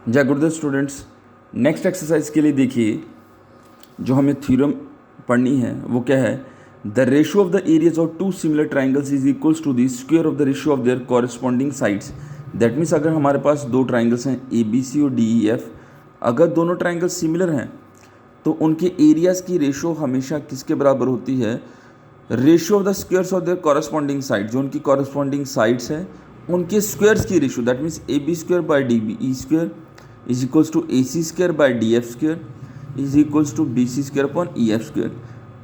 जय गुरुदेव students. Next exercise के लिए देखिए, जो हमें थ्योरम पढ़नी है वो क्या है। The ratio of the areas of two similar triangles is equals to the square of the ratio of their corresponding sides. That means अगर हमारे पास दो ट्राइंगल्स हैं ए बी सी और डी ई एफ, अगर दोनों ट्राइंगल्स सिमिलर हैं तो उनके एरियाज़ की रेशियो हमेशा किसके बराबर होती है, ratio of the squares of their corresponding side. जो उनकी कॉरस्पॉन्डिंग साइड्स हैं उनके स्क्वायर्स की ratio, that means A B square by D B E square is equals to A C square by D F square is equals to B C square upon E F square.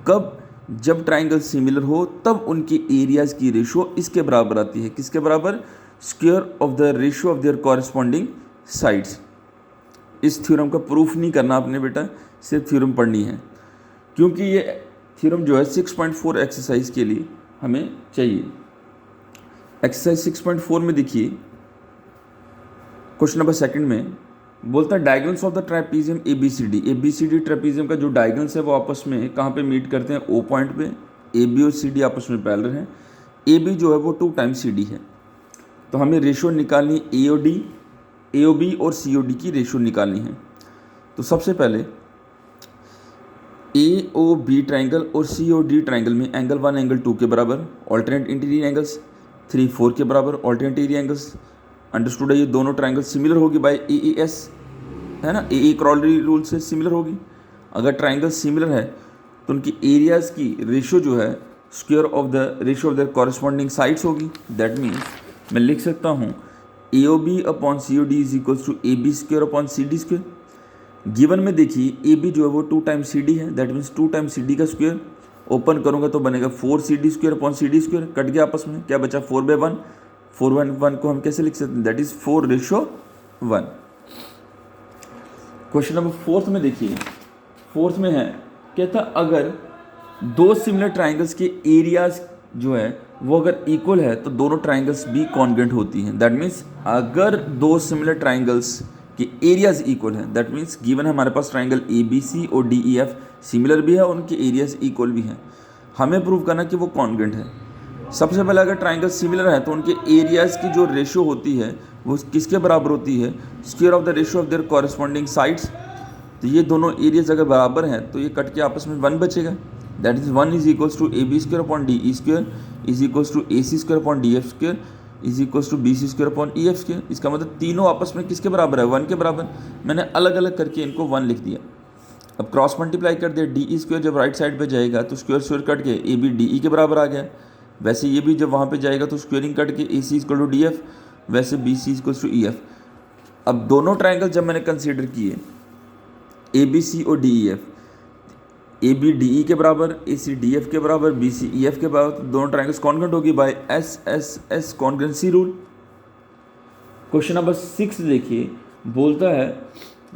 कब? जब triangle similar हो तब उनके areas की ratio इसके बराबर आती है। किसके बराबर? Square of the ratio of their corresponding sides. इस थ्योरम का प्रूफ नहीं करना आपने बेटा, सिर्फ थ्योरम पढ़नी है, क्योंकि ये थ्योरम जो है 6.4 एक्सरसाइज के लिए हमें चाहिए। एक्सरसाइज 6.4 में देखिए, क्वेश्चन नंबर सेकंड में बोलता है diagonals of the trapezium A B C D. A B C D trapezium का जो डायगोनल्स है वो आपस में कहाँ पे मीट करते हैं? ओ पॉइंट पे। ए बी और सी डी आपस में पैरेलल हैं। ए बी जो है वो 2 टाइम्स सी डी है, तो हमें रेशियो निकालनी है ए ओ डी, ए ओ बी और सी ओ डी की रेशियो निकालनी है। तो सबसे पहले ए ओ बी ट्राइंगल और सी ओ डी ट्राइंगल में एंगल 1 एंगल 2 के बराबर, ऑल्टरनेट इंटीरियर एंगल्स 3 4 के बराबर ऑल्टरनेट इंटीरियर एंगल्स। अंडरस्टूड है, ये दोनों ट्राइंगल सिमिलर होगी बाय ए ए एस, है ना, ए ए क्रॉलरी रूल से सिमिलर होगी। अगर ट्राइंगल सिमिलर है तो उनकी एरियाज़ की रेशियो जो है square of the ratio of the corresponding sides होगी। दैट मीन्स मैं लिख सकता हूँ a o b upon c o d is equals to A B square upon c d square. Given में देखिए ए बी जो है वो 2 टाइम्स सी डी है, that means 2 times c d का स्क्वायर। ओपन करूँगा तो बनेगा 4 c d square upon c d square, cut गया आपस में, क्या बचा 4/1। 4/1 को हम कैसे लिख सकते हैं? That is 4:1। क्वेश्चन नंबर 4 में देखिए, 4 में है, कहता अगर दो सिमिलर ट्राइंगल्स के एरियाज जो है वो अगर इक्वल है तो दोनों ट्राइंगल्स भी कॉन्ग्रुएंट होती हैं। दैट मीन्स अगर दो सिमिलर ट्राइंगल्स के एरियाज इक्वल हैं, दैट मीन्स गिवन है हमारे पास ट्राइंगल ए बी सी और डी ई एफ सिमिलर भी है और उनके एरियाज इक्वल भी हैं, हमें प्रूव करना कि वो कॉन्ग्रुएंट है। सबसे पहले अगर ट्राइंगल सिमिलर है तो उनके एरियाज़ की जो रेशियो होती है वो किसके बराबर होती है? Square of the ratio of their corresponding sides. तो ये दोनों एरियाज अगर बराबर हैं तो ये कट के आपस में 1 बचेगा। That is 1 is equals to A B square upon D E square is equals to A C square upon D F square is equals to B C square upon E F square. इसका मतलब तीनों आपस में किसके बराबर है? 1 के बराबर। मैंने अलग अलग करके इनको 1 लिख दिया। अब क्रॉस मल्टीप्लाई कर दिया, डी ई स्क्वायर जब राइट साइड पे जाएगा तो स्क्वायर स्क्वायर कट के ए बी डी ई के बराबर आ गया। वैसे ये भी जब वहाँ पे जाएगा तो स्क्वेयरिंग कट के A C equal to D F, वैसे B C equal to E F. अब दोनों ट्राइंगल जब मैंने कंसीडर किए ए बी सी और D E F, A B D E के बराबर, ए सी डी एफ के बराबर, बी सी ई एफ के बराबर, तो दोनों ट्राइंगल्स कॉन्ग्रुएंट होगी by S S S congruency rule. Question number 6 देखिए, बोलता है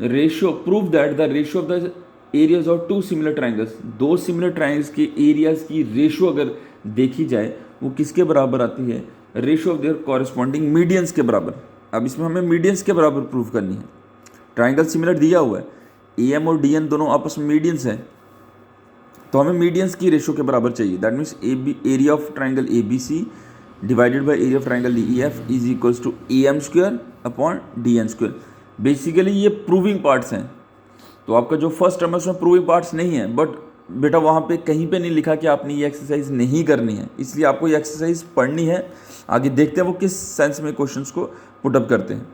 ratio prove that the ratio of the areas of 2 similar triangles. दो सिमिलर ट्राइंगल्स के एरियाज की रेशियो अगर देखी जाए वो किसके बराबर आती है? Ratio of their corresponding medians के बराबर। अब इसमें हमें मीडियंस के बराबर प्रूव करनी है। ट्राइंगल सिमिलर दिया हुआ है, ए एम और डी एन दोनों आपस में मीडियंस हैं, तो हमें मीडियंस की रेशियो के बराबर चाहिए। That means A B area of triangle A B C divided by area of triangle D E F is equals to A M square upon D N square. Basically ये proving parts हैं, तो आपका जो first term है उसमें proving parts नहीं है, but बेटा वहाँ पे कहीं पे नहीं लिखा कि आपने ये एक्सरसाइज नहीं करनी है, इसलिए आपको ये एक्सरसाइज पढ़नी है। आगे देखते हैं वो किस सेंस में क्वेश्चंस को पुटअप करते हैं।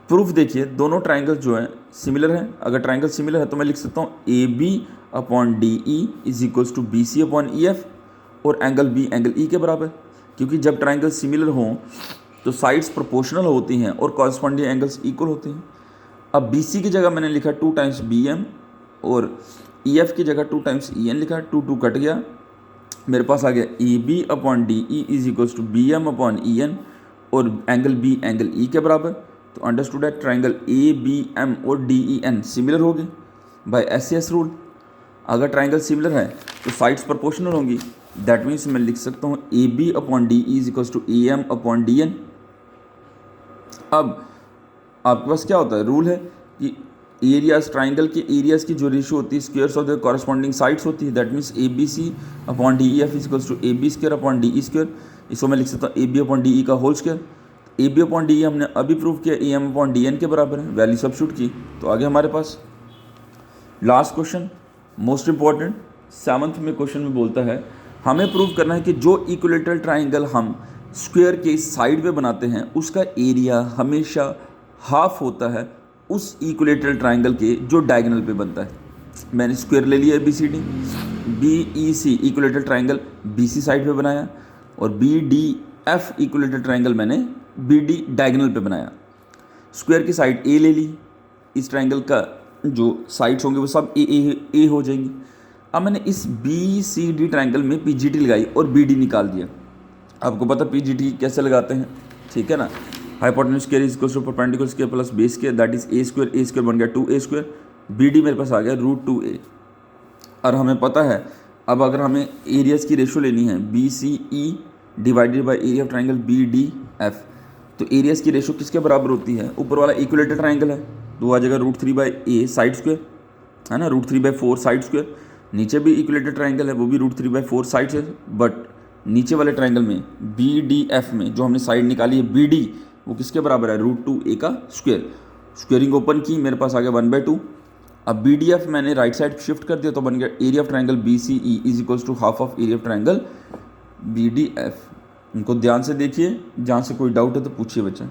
प्रूफ देखिए, दोनों ट्राइंगल जो हैं सिमिलर हैं। अगर ट्राइंगल सिमिलर है तो मैं लिख सकता हूँ A B upon D E is equals to B C upon E F और एंगल बी एंगल ई के बराबर, क्योंकि जब ट्राइंगल सिमिलर हों तो साइड्स प्रोपोर्शनल होती हैं और कॉरस्पॉन्डिंग एंगल्स इक्वल होते हैं। अब बी सी की जगह मैंने लिखा 2 टाइम्स बी एम और ई एफ की जगह 2 टाइम्स ई एन लिखा, 2 2 कट गया, मेरे पास आ गया A B upon D E is equals to B M upon E N और एंगल बी एंगल ई के बराबर। तो अंडरस्टूड है ट्राइंगल ए बी एम और डी ई एन सिमिलर हो गए by S C S rule. अगर triangle similar है तो साइड्स प्रोपोर्शनल होंगी। दैट मीन्स मैं लिख सकता हूँ A B upon D E is equals to A M upon D N. अब आपके पास क्या होता है? रूल है कि एरियाज ट्राइंगल के एरियाज की जो रेशियो होती है squares of the corresponding sides होती है। That means A B C upon D E F is equals to A B square upon D E square. इसको मैं लिख सकता हूँ A B upon D e का whole square. A B upon d हमने अभी प्रूव किया a M upon D n के बराबर है, वैल्यू सब्स्टिट्यूट की तो आगे हमारे पास last question most important 7th में क्वेश्चन में बोलता है हमें प्रूव करना है कि जो इक्विलेटरल ट्राइंगल हम स्क्वायर के साइड में बनाते हैं उसका एरिया हमेशा हाफ होता है उस इक्विलेटरल ट्राइंगल के जो डायगोनल पे बनता है। मैंने स्क्वायर ले लिया बी सी d, B e c equilateral triangle B c side पे बनाया और b D f equilateral triangle मैंने बी डी डायगोनल पे बनाया। स्क्वायर की साइड ए ले ली, इस ट्राइंगल का जो साइड्स होंगे वो सब ए हो जाएंगी। अब मैंने इस बी सी डी ट्राइंगल में पी जी टी लगाई और बी डी निकाल दिया। आपको पता पी जी टी कैसे लगाते हैं, ठीक है ना। Hypotenuse square is equal to perpendicular square plus base square that is a square बन गया 2a स्क्वायर, बी डी मेरे पास आ गया √2a। और हमें पता है अब अगर हमें एरियाज की रेशो लेनी है B C E divided by area of triangle B D F, तो एरियाज की रेशो किसके बराबर होती है, ऊपर वाला इक्विलेटरल ट्राइंगल है तो आ जाएगा √3/a साइड स्क्वायर है ना, √3/4 साइड स्क्वायर। नीचे भी इक्विलेटरल ट्राइंगल है वो भी √3/4 साइड है, बट नीचे वाले ट्राइंगल में बी डी एफ में जो हमने साइड निकाली है बी डी वो किसके बराबर है √2a का स्क्वायर। स्क्वेयरिंग ओपन की मेरे पास आ गया 1/2। अब बी डी एफ मैंने राइट साइड शिफ्ट कर दिया तो बन गया area of triangle B C E is equals to half of area of triangle B D F. इनको ध्यान से देखिए, जहाँ से कोई डाउट है तो पूछिए बच्चा।